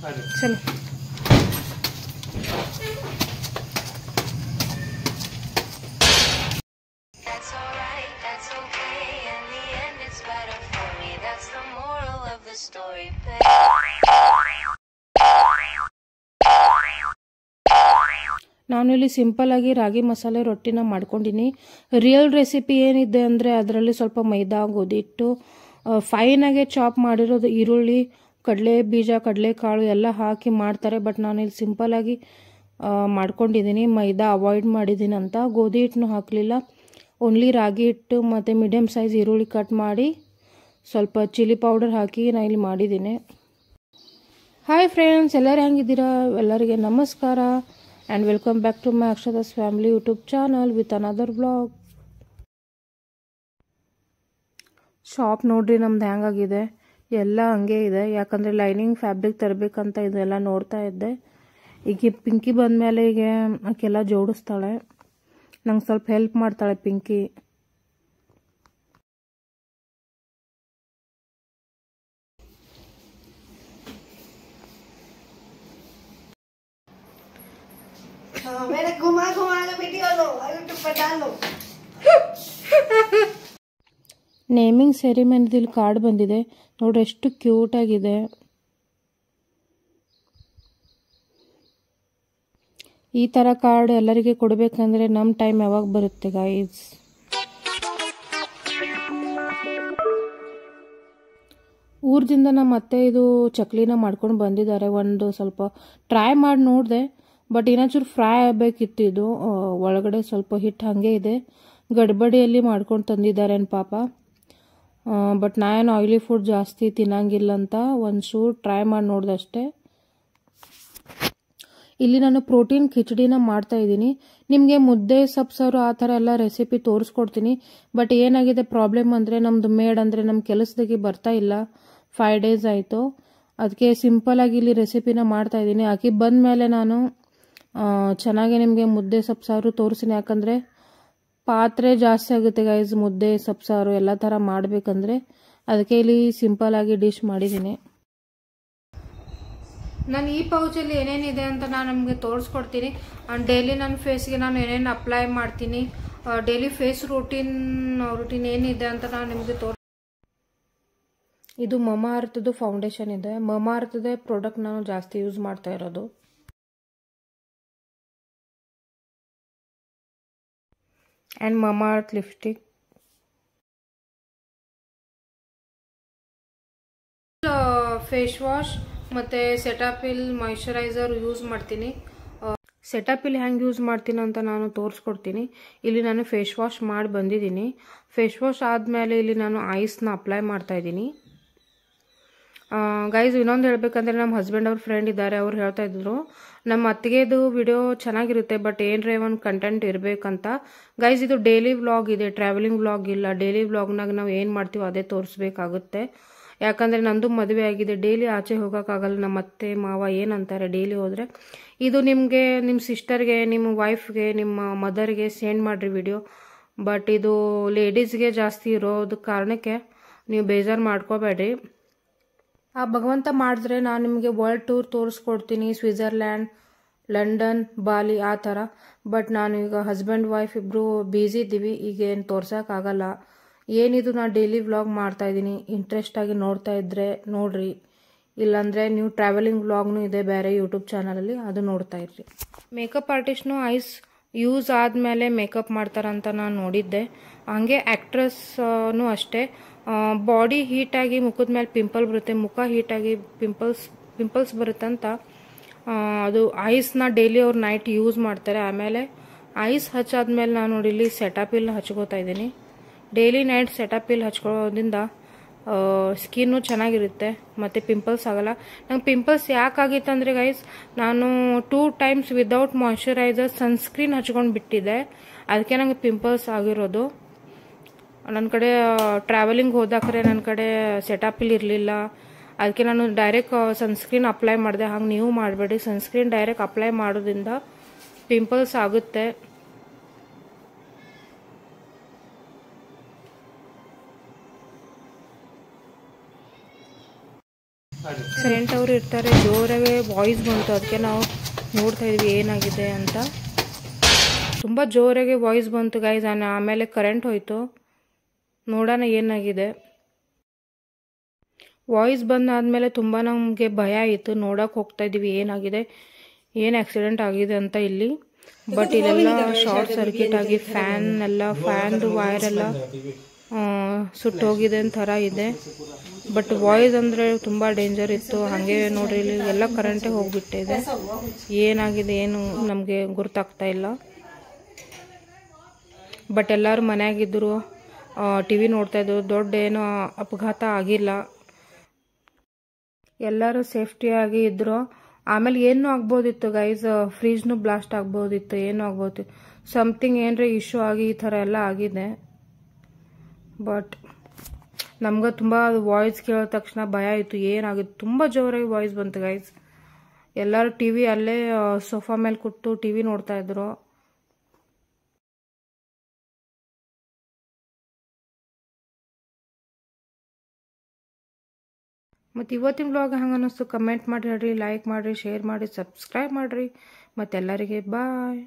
चलो ನಾನಿಲ್ಲಿ ಸಿಂಪಲ್ ಆಗಿ ರಾಗಿ ಮಸಾಲೆ ರೊಟ್ಟಿನ ಮಾಡ್ಕೊಂಡಿನಿ. ರಿಯಲ್ ರೆಸಿಪಿ ಏನಿದೆ ಅಂದರೆ ಅದರಲ್ಲಿ ಸ್ವಲ್ಪ ಮೈದಾ, ಗೋಧಿ ಹಿಟ್ಟು, ಫೈನಾಗೆ ಚಾಪ್ ಮಾಡಿರೋದು ಈರುಳ್ಳಿ, ಕಡಲೆ ಬೀಜ, ಕಡಲೆಕಾಳು ಎಲ್ಲ ಹಾಕಿ ಮಾಡ್ತಾರೆ. ಬಟ್ ನಾನಿಲ್ಲಿ ಸಿಂಪಲ್ ಆಗಿ ಮಾಡ್ಕೊಂಡಿದ್ದೀನಿ. ಮೈದಾ ಅವಾಯ್ಡ್ ಮಾಡಿದ್ದೀನಿ ಅಂತ. ಗೋಧಿ ಹಿಟ್ಟನ್ನು ಹಾಕಲಿಲ್ಲ, ಓನ್ಲಿ ರಾಗಿ ಹಿಟ್ಟು ಮತ್ತು ಮೀಡಿಯಮ್ ಸೈಜ್ ಈರುಳ್ಳಿ ಕಟ್ ಮಾಡಿ ಸ್ವಲ್ಪ ಚಿಲ್ಲಿ ಪೌಡರ್ ಹಾಕಿ ನಾನು ಇಲ್ಲಿ ಮಾಡಿದ್ದೀನಿ. ಹಾಯ್ ಫ್ರೆಂಡ್ಸ್, ಎಲ್ಲರೂ ಹೆಂಗಿದ್ದೀರಾ? ಎಲ್ಲರಿಗೆ ನಮಸ್ಕಾರ and welcome back to my Akshata's family YouTube channel with another blog. Shop ನೋಡ್ರಿ ನಮ್ದು ಹೆಂಗಾಗಿದೆ, ಎಲ್ಲ ಹಂಗೆ ಇದೆ. ಯಾಕಂದರೆ ಲೈನಿಂಗ್ ಫ್ಯಾಬ್ರಿಕ್ ತರಬೇಕಂತ ಇದೆಲ್ಲ ನೋಡ್ತಾ ಇದ್ದೆ. ಈಗ ಪಿಂಕಿ ಬಂದಮೇಲೆ ಈಗ ಆಕೆಲ್ಲ ಜೋಡಿಸ್ತಾಳೆ, ನಂಗೆ ಸ್ವಲ್ಪ ಹೆಲ್ಪ್ ಮಾಡ್ತಾಳೆ ಪಿಂಕಿ. मैंने घुमा घुमा के वीडियो लो यूट्यूब पर डालो. ನೇಮಿಂಗ್ ಸೆರಿಮನಿದಲ್ಲಿ ಕಾರ್ಡ್ ಬಂದಿದೆ ನೋಡ್ರಿ, ಎಷ್ಟು ಕ್ಯೂಟ್ ಆಗಿದೆ. ಈ ಥರ ಕಾರ್ಡ್ ಎಲ್ಲರಿಗೆ ಕೊಡಬೇಕಂದ್ರೆ ನಮ್ಮ ಟೈಮ್ ಯಾವಾಗ ಬರುತ್ತೆ ಗೈಸ್? ಊರದಿಂದ ನಮ್ಮ ಅತ್ತೆ ಇದು ಚಕ್ಲಿನ ಮಾಡ್ಕೊಂಡು ಬಂದಿದ್ದಾರೆ. ಒಂದು ಸ್ವಲ್ಪ ಟ್ರೈ ಮಾಡಿ ನೋಡಿದೆ, ಬಟ್ ಇನ್ನೊಂಚೂರು ಫ್ರೈ ಆಗಬೇಕಿತ್ತು. ಇದು ಒಳಗಡೆ ಸ್ವಲ್ಪ ಹಿಟ್ಟು ಹಾಗೆ ಇದೆ, ಗಡ್ಬಡಿಯಲ್ಲಿ ಮಾಡ್ಕೊಂಡು ತಂದಿದ್ದಾರೆ ಪಾಪ. ಬಟ್ ನಾನು ಆಯಿಲಿ ಫುಡ್ ಜಾಸ್ತಿ ತಿನ್ನಂಗಿಲ್ಲ ಅಂತ ಒಂಚೂರು ಟ್ರೈ ಮಾಡಿ ನೋಡಿದೆ ಅಷ್ಟೇ. ಇಲ್ಲಿ ನಾನು ಪ್ರೋಟೀನ್ ಖಿಚಡಿನ ಮಾಡ್ತಾ ಇದ್ದೀನಿ. ನಿಮಗೆ ಮುದ್ದೆ, ಸಬ್ಸಾರು ಆ ಥರ ಎಲ್ಲ ರೆಸಿಪಿ ತೋರಿಸ್ಕೊಡ್ತೀನಿ. ಬಟ್ ಏನಾಗಿದೆ ಪ್ರಾಬ್ಲಮ್ ಅಂದರೆ ನಮ್ಮದು ಮೇಡ್ ಅಂದರೆ ನಮ್ಮ ಕೆಲಸದಾಗೆ ಬರ್ತಾ ಇಲ್ಲ. 5 days ಆಯಿತು. ಅದಕ್ಕೆ ಸಿಂಪಲಾಗಿ ಇಲ್ಲಿ ರೆಸಿಪಿನ ಮಾಡ್ತಾ ಇದ್ದೀನಿ. ಆಕೆ ಬಂದ ಮೇಲೆ ನಾನು ಚೆನ್ನಾಗಿ ನಿಮಗೆ ಮುದ್ದೆ ಸಬ್ಸಾರು ತೋರಿಸ್ತೀನಿ. ಯಾಕಂದರೆ ಪಾತ್ರೆ ಜಾಸ್ತಿ ಆಗುತ್ತೆ ಗೈಸ್, ಮುದ್ದೆ ಸಬ್ಸಾರು ಎಲ್ಲ ಥರ ಮಾಡಬೇಕಂದ್ರೆ. ಅದಕ್ಕೆ ಇಲ್ಲಿ ಸಿಂಪಲಾಗಿ ಡಿಶ್ ಮಾಡಿದ್ದೀನಿ. ನಾನು ಈ ಪೌಚಲ್ಲಿ ಏನೇನಿದೆ ಅಂತ ನಾನು ನಿಮಗೆ ತೋರಿಸ್ಕೊಡ್ತೀನಿ. ಡೈಲಿ ನನ್ನ ಫೇಸ್ಗೆ ನಾನು ಏನೇನು ಅಪ್ಲೈ ಮಾಡ್ತೀನಿ, ಡೈಲಿ ಫೇಸ್ ರೂಟೀನ್ ಏನಿದೆ ಅಂತ ನಾನು ನಿಮಗೆ ಇದು ಮಮಾ ಅರ್ಥದ್ದು ಫೌಂಡೇಶನ್ ಇದೆ. ಮಮಾ ಅರ್ಥದೇ ಪ್ರಾಡಕ್ಟ್ ನಾನು ಜಾಸ್ತಿ ಯೂಸ್ ಮಾಡ್ತಾ ಇರೋದು. And Mamaearth lipstick. Face wash ಮತ್ತು ಸೆಟಾಪಿಲ್ ಮಾಯಿಶ್ಚರೈಸರ್ ಯೂಸ್ ಮಾಡ್ತೀನಿ. ಸೆಟಾಪಿಲ್ ಹೆಂಗೆ ಯೂಸ್ ಮಾಡ್ತೀನಿ ಅಂತ ನಾನು ತೋರಿಸ್ಕೊಡ್ತೀನಿ. ಇಲ್ಲಿ ನಾನು ಫೇಸ್ ವಾಶ್ ಮಾಡಿ ಬಂದಿದ್ದೀನಿ. ಫೇಸ್ ವಾಶ್ ಆದಮೇಲೆ ಇಲ್ಲಿ ನಾನು ಐಸ್ನ ಅಪ್ಲೈ ಮಾಡ್ತಾ ಇದ್ದೀನಿ. ಗೈಸ್ ಇನ್ನೊಂದು ಹೇಳ್ಬೇಕಂದ್ರೆ ನಮ್ಮ ಹಸ್ಬೆಂಡ್ ಅವ್ರ ಫ್ರೆಂಡ್ ಇದ್ದಾರೆ, ಅವ್ರು ಹೇಳ್ತಾ ಇದ್ರು ನಮ್ಮ ಅತ್ತಿಗೆದು ವಿಡಿಯೋ ಚೆನ್ನಾಗಿರುತ್ತೆ ಬಟ್ ಏನರೇ ಒಂದು ಕಂಟೆಂಟ್ ಇರಬೇಕಂತ. ಗೈಸ್ ಇದು ಡೈಲಿ ವ್ಲಾಗ್ ಇದೆ, ಟ್ರಾವೆಲಿಂಗ್ ವ್ಲಾಗ್ ಇಲ್ಲ. ಡೈಲಿ ವ್ಲಾಗ್ನಾಗ ನಾವು ಏನು ಮಾಡ್ತೀವೋ ಅದೇ ತೋರಿಸ್ಬೇಕಾಗುತ್ತೆ. ಯಾಕಂದರೆ ನಂದು ಮದುವೆ ಆಗಿದೆ, ಡೈಲಿ ಆಚೆ ಹೋಗೋಕ್ಕಾಗಲ್ಲ. ನಮ್ಮ ಅತ್ತೆ ಮಾವ ಏನಂತಾರೆ ಡೈಲಿ ಹೋದರೆ. ಇದು ನಿಮಗೆ, ನಿಮ್ಮ ಸಿಸ್ಟರ್ಗೆ, ನಿಮ್ಮ ವೈಫ್ಗೆ, ನಿಮ್ಮ ಮದರ್ಗೆ ಸೆಂಡ್ ಮಾಡಿರಿ ವಿಡಿಯೋ. ಬಟ್ ಇದು ಲೇಡೀಸ್ಗೆ ಜಾಸ್ತಿ ಇರೋದು ಕಾರಣಕ್ಕೆ ನೀವು ಬೇಜಾರು ಮಾಡ್ಕೋಬೇಡ್ರಿ. ಆ ಭಗವಂತ ಮಾಡಿದ್ರೆ ನಾನು ನಿಮಗೆ ವರ್ಲ್ಡ್ ಟೂರ್ ತೋರಿಸ್ಕೊಡ್ತೀನಿ, ಸ್ವಿಟ್ಜರ್ಲ್ಯಾಂಡ್, ಲಂಡನ್, ಬಾಲಿ ಆ ಥರ. ಬಟ್ ನಾನು ಈಗ ಹಸ್ಬೆಂಡ್ ವೈಫ್ ಇಬ್ಬರು ಬ್ಯುಸಿ ಇದ್ದೀವಿ, ಈಗ ಏನು ತೋರ್ಸೋಕ್ಕಾಗಲ್ಲ. ಏನಿದು ನಾನು ಡೈಲಿ ವ್ಲಾಗ್ ಮಾಡ್ತಾಯಿದ್ದೀನಿ, ಇಂಟ್ರೆಸ್ಟ್ ಆಗಿ ನೋಡ್ತಾ ಇದ್ದರೆ ನೋಡ್ರಿ, ಇಲ್ಲಾಂದರೆ ನೀವು ಟ್ರಾವೆಲಿಂಗ್ ವ್ಲಾಗ್ನೂ ಇದೆ ಬೇರೆ ಯೂಟ್ಯೂಬ್ ಚಾನಲಲ್ಲಿ, ಅದು ನೋಡ್ತಾ ಇರ್ರಿ. ಮೇಕಪ್ ಆರ್ಟಿಸ್ಟ್ನು ಐಸ್ ಯೂಸ್ ಆದಮೇಲೆ ಮೇಕಪ್ ಮಾಡ್ತಾರಂತ ನಾನು ನೋಡಿದ್ದೆ. ಹಾಗೆ ಆ್ಯಕ್ಟ್ರೆಸ್ನೂ ಅಷ್ಟೇ. ಬಾಡಿ ಹೀಟಾಗಿ ಮುಖದ ಮೇಲೆ ಪಿಂಪಲ್ ಬರುತ್ತೆ, ಮುಖ ಹೀಟಾಗಿ ಪಿಂಪಲ್ಸ್ ಬರುತ್ತಂತ ಅದು ಐಸ್ನ ಡೈಲಿ ಅವ್ರು ನೈಟ್ ಯೂಸ್ ಮಾಡ್ತಾರೆ. ಆಮೇಲೆ ಐಸ್ ಹಚ್ಚಾದ್ಮೇಲೆ ನಾನು ನೋಡಿ ಇಲ್ಲಿ ಸೆಟಾಪಿಲ್ ಹಚ್ಕೋತಾ ಇದ್ದೀನಿ. ಡೈಲಿ ನೈಟ್ ಸೆಟಾಪಿಲ್ ಹಚ್ಕೊಳ್ಳೋದ್ರಿಂದ ಸ್ಕಿನ್ನು ಚೆನ್ನಾಗಿರುತ್ತೆ ಮತ್ತು ಪಿಂಪಲ್ಸ್ ಆಗಲ್ಲ. ನಂಗೆ ಪಿಂಪಲ್ಸ್ ಯಾಕಾಗಿತ್ತು ಅಂದರೆ ಗೈಸ್, ನಾನು 2 times ವಿದೌಟ್ ಮಾಯ್ಶ್ಚರೈಸರ್ ಸನ್ಸ್ಕ್ರೀನ್ ಹಚ್ಕೊಂಡು ಬಿಟ್ಟಿದ್ದೆ, ಅದಕ್ಕೆ ನಂಗೆ ಪಿಂಪಲ್ಸ್ ಆಗಿರೋದು. ನನ್ನ ಕಡೆ ಟ್ರಾವೆಲಿಂಗ್ ಹೋದಾಕ್ರೆ ನನ್ನ ಕಡೆ ಸೆಟಾಪಿಲ್ ಇರಲಿಲ್ಲ, ಅದಕ್ಕೆ ನಾನು ಡೈರೆಕ್ಟ್ ಸನ್ಸ್ಕ್ರೀನ್ ಅಪ್ಲೈ ಮಾಡಿದೆ. ಹಾಗೆ ನೀವು ಮಾಡಬೇಡಿ, ಸನ್ಸ್ಕ್ರೀನ್ ಡೈರೆಕ್ಟ್ ಅಪ್ಲೈ ಮಾಡೋದ್ರಿಂದ ಪಿಂಪಲ್ಸ್ ಆಗುತ್ತೆ. ಫ್ರೆಂಡ್ ಅವರು ಇರ್ತಾರೆ, ಜೋರಾಗೆ ವಾಯ್ಸ್ ಬಂತು, ಅದಕ್ಕೆ ನಾವು ನೋಡ್ತಾ ಇದ್ವಿ ಏನಾಗಿದೆ ಅಂತ. ತುಂಬ ಜೋರಾಗೆ ವಾಯ್ಸ್ ಬಂತು ಗೈಸ್. ಆಮೇಲೆ ಕರೆಂಟ್ ಹೋಯಿತು. ನೋಡೋಣ ಏನಾಗಿದೆ. ವಾಯ್ಸ್ ಬಂದಾದಮೇಲೆ ತುಂಬ ನಮಗೆ ಭಯ ಆಯಿತು. ನೋಡೋಕೆ ಹೋಗ್ತಾ ಇದ್ವಿ ಏನಾಗಿದೆ, ಏನು ಆಕ್ಸಿಡೆಂಟ್ ಆಗಿದೆ ಅಂತ ಇಲ್ಲಿ. ಬಟ್ ಇಲ್ಲೆಲ್ಲ ಶಾರ್ಟ್ ಸರ್ಕ್ಯೂಟ್ ಆಗಿ ಫ್ಯಾನ್ದು ವೈರೆಲ್ಲ ಸುಟ್ಟೋಗಿದೆ ಥರ ಇದೆ. ಬಟ್ ವಾಯ್ಸ್ ಅಂದರೆ ತುಂಬ ಡೇಂಜರ್ ಇತ್ತು. ಹಾಗೆ ನೋಡ್ರಿ ಇಲ್ಲಿ ಎಲ್ಲ ಕರೆಂಟೇ ಹೋಗಿಬಿಟ್ಟಿದೆ. ಏನಾಗಿದೆ ಏನು ನಮಗೆ ಗೊತ್ತಾಗ್ತಾ ಇಲ್ಲ. ಬಟ್ ಎಲ್ಲರೂ ಮನೆಯಾಗಿದ್ದರು, ಟಿ ವಿ ನೋಡ್ತಾಯಿದ್ರು. ದೊಡ್ಡ ಏನೋ ಅಪಘಾತ ಆಗಿಲ್ಲ, ಎಲ್ಲರೂ ಸೇಫ್ಟಿಯಾಗಿ ಇದ್ದರು. ಆಮೇಲೆ ಏನೂ ಆಗ್ಬೋದಿತ್ತು ಗೈಸ್, ಫ್ರಿಜ್ನು ಬ್ಲಾಸ್ಟ್ ಆಗ್ಬೋದಿತ್ತು, ಏನೂ ಆಗ್ಬೋದಿತ್ತು. ಸಮಥಿಂಗ್ ಏನರ ಇಶ್ಯೂ ಆಗಿ ಈ ಥರ ಎಲ್ಲ ಆಗಿದೆ. ಬಟ್ ನಮ್ಗೆ ತುಂಬ ವಾಯ್ಸ್ ಕೇಳಿದ ತಕ್ಷಣ ಭಯ ಆಯಿತು. ಏನಾಗಿತ್ತು, ತುಂಬ ಜೋರಾಗಿ ವಾಯ್ಸ್ ಬಂತು ಗೈಸ್. ಎಲ್ಲರೂ ಟಿ ವಿ ಅಲ್ಲೇ ಸೋಫಾ ಮೇಲೆ ಕೂತು ಟಿ ವಿ ನೋಡ್ತಾಯಿದ್ರು. ಮತ್ತು ಇವತ್ತಿನ ವ್ಲಾಗ್ ಹಂಗೆ ಅನ್ನಿಸ್ತು ಕಮೆಂಟ್ ಮಾಡಿ ಹೇಳ್ರಿ, ಲೈಕ್ ಮಾಡಿರಿ, ಶೇರ್ ಮಾಡಿ, ಸಬ್ಸ್ಕ್ರೈಬ್ ಮಾಡಿರಿ. ಮತ್ತು ಎಲ್ಲರಿಗೆ ಬಾಯ್.